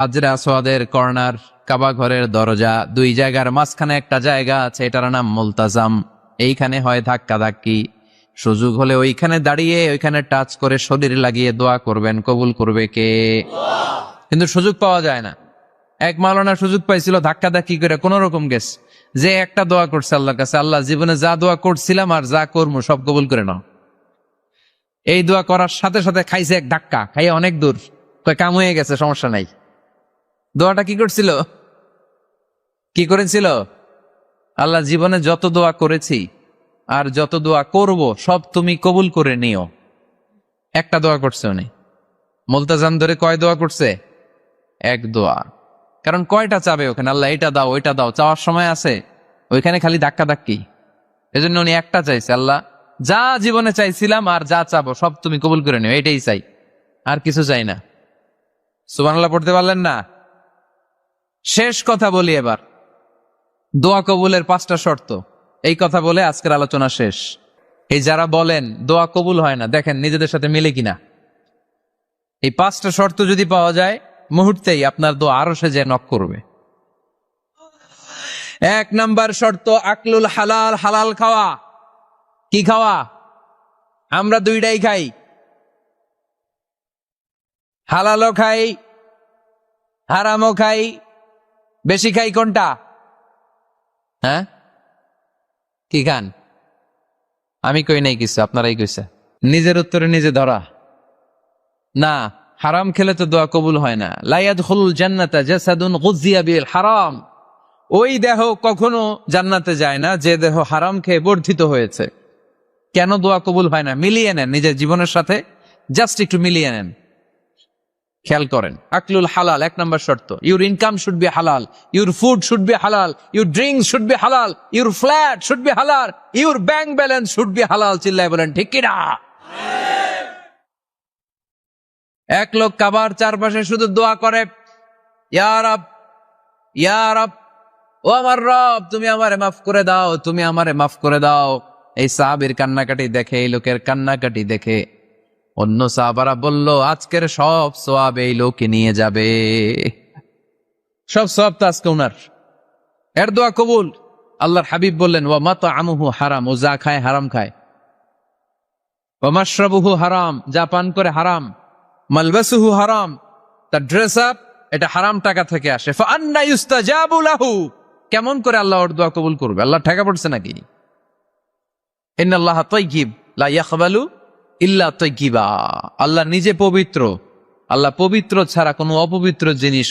হাজরে আসওয়াদের কর্নার, কাবা ঘরের দরজা, দুই জায়গার মাঝখানে একটা জায়গা আছে, এটার নাম মুলতাজাম। এইখানে হয় ধাক্কা ধাক্কি। সুযোগ হলে ওইখানে দাঁড়িয়ে ওইখানে টাচ করে শরীর লাগিয়ে দোয়া করবেন, কবুল করবে কে? কিন্তু সুযোগ পাওয়া যায় না। এক মাওলানা সুযোগ পাইছিল ধাক্কা ধাক্কি করে কোন রকম গেছে, যে একটা দোয়া করছে আল্লাহর কাছে, আল্লাহ জীবনে যা দোয়া করছিলাম আর যা করবো সব কবুল করে নাও। এই দোয়া করার সাথে সাথে খাইছে এক ধাক্কা, খাইয়ে অনেক দূর, কয় কাম হয়ে গেছে, সমস্যা নাই। দোয়াটা কি করছিল? কি করেছিল? আল্লাহ জীবনে যত দোয়া করেছি আর যত দোয়া করব সব তুমি কবুল করে নিও। একটা দোয়া করছে উনি। মুলতাজাম ধরে কয় দোয়া করছে? এক দোয়া। কারণ কয়টা চাবে ওখানে? আল্লাহ এটা দাও ওইটা দাও, চাওয়ার সময় আছে? ওইখানে খালি ধাক্কা ধাক্কি। এজন্য উনি একটা চাইছে, আল্লাহ যা জীবনে চাইছিলাম আর যা চাবো সব তুমি কবুল করে নিও, এটাই চাই, আর কিছু চাই না। সুবহানাল্লাহ পড়তে পারলেন না? শেষ কথা বলি এবার, দোয়া কবুলের 5টা শর্ত। এই কথা বলে আজকের আলোচনা শেষ। এই যারা বলেন দোয়া কবুল হয় না, দেখেন নিজেদের সাথে মিলে কিনা। এই 5টা শর্ত যদি পাওয়া যায়, মুহূর্তেই আপনার দোয়া আরো সে যে নক করবে। 1 নাম্বার শর্ত আকলুল হালাল, হালাল খাওয়া। কি খাওয়া? আমরা দুইটাই খাই, হালালও খাই হারামও খাই। বেশি খাই কোনটা? হ্যাঁ, কি খান? আমি কই নাই কিছু, আপনারাই কইছে। নিজের উত্তরে নিজে ধরা না। হারাম খেলে তো দোয়া কবুল হয় না। লা ইয়াদখুলুল জান্নাতা জাসাদুন গুযিয়া বিল হারাম। ওই দেহ কখনো জান্নাতে যায় না যে দেহ হারাম খেয়ে বর্ধিত হয়েছে। কেন দোয়া কবুল হয় না? মিলিয়ে নেন নিজের জীবনের সাথে, জাস্ট একটু মিলিয়ে নেন, খেয়াল করেন। আকলুল হালাল 1 নাম্বার শর্ত। ইউর ইনকাম শুড বি হালাল, ইউর ফুড শুড বি হালাল, ইউর ড্রিঙ্কস শুড বি হালাল, ইউর ফ্ল্যাট শুড বি হালাল, your bank balance should be হালাল। চিল্লায় বলেন ঠিক কিনা? এক লোক কাবার চারপাশে শুধু দোয়া করে, ইয়া রব, ইয়া রব, ও আমার রব তুমি আমারে মাফ করে দাও, তুমি আমারে মাফ করে দাও। এই সাহাবীর কান্নাকাটি দেখে, এই লোকের কান্নাকাটি দেখে অন্য সাহাবারা বলল, আজকের সব সওয়াব এই লোকে নিয়ে যাবে। সব সওয়াব তো আজকে উনার। এর দোয়া কবুল। আল্লাহর হাবিব বললেন, ওয়া মাতআমুহু হারাম, ও যা খায় হারাম খায়। ওয়া মাশরাবুহু হারাম, যা পান করে হারাম। মালবাসুহু হারাম, তার ড্রেস আপ এটা হারাম টাকা থেকে আসে। ফাআন্না ইউস্তাজাবু লাহু, কেমন করে আল্লাহ ওর দোয়া কবুল করবে? আল্লাহ ঠেকা পড়ছে নাকি? ইন্নাল্লাহা তাইয়্যিব লা ইয়াকবালু ইল্লা তাইয়্যিবা। আল্লাহ নিজে পবিত্র, আল্লাহ পবিত্র ছাড়া কোনো অপবিত্র জিনিস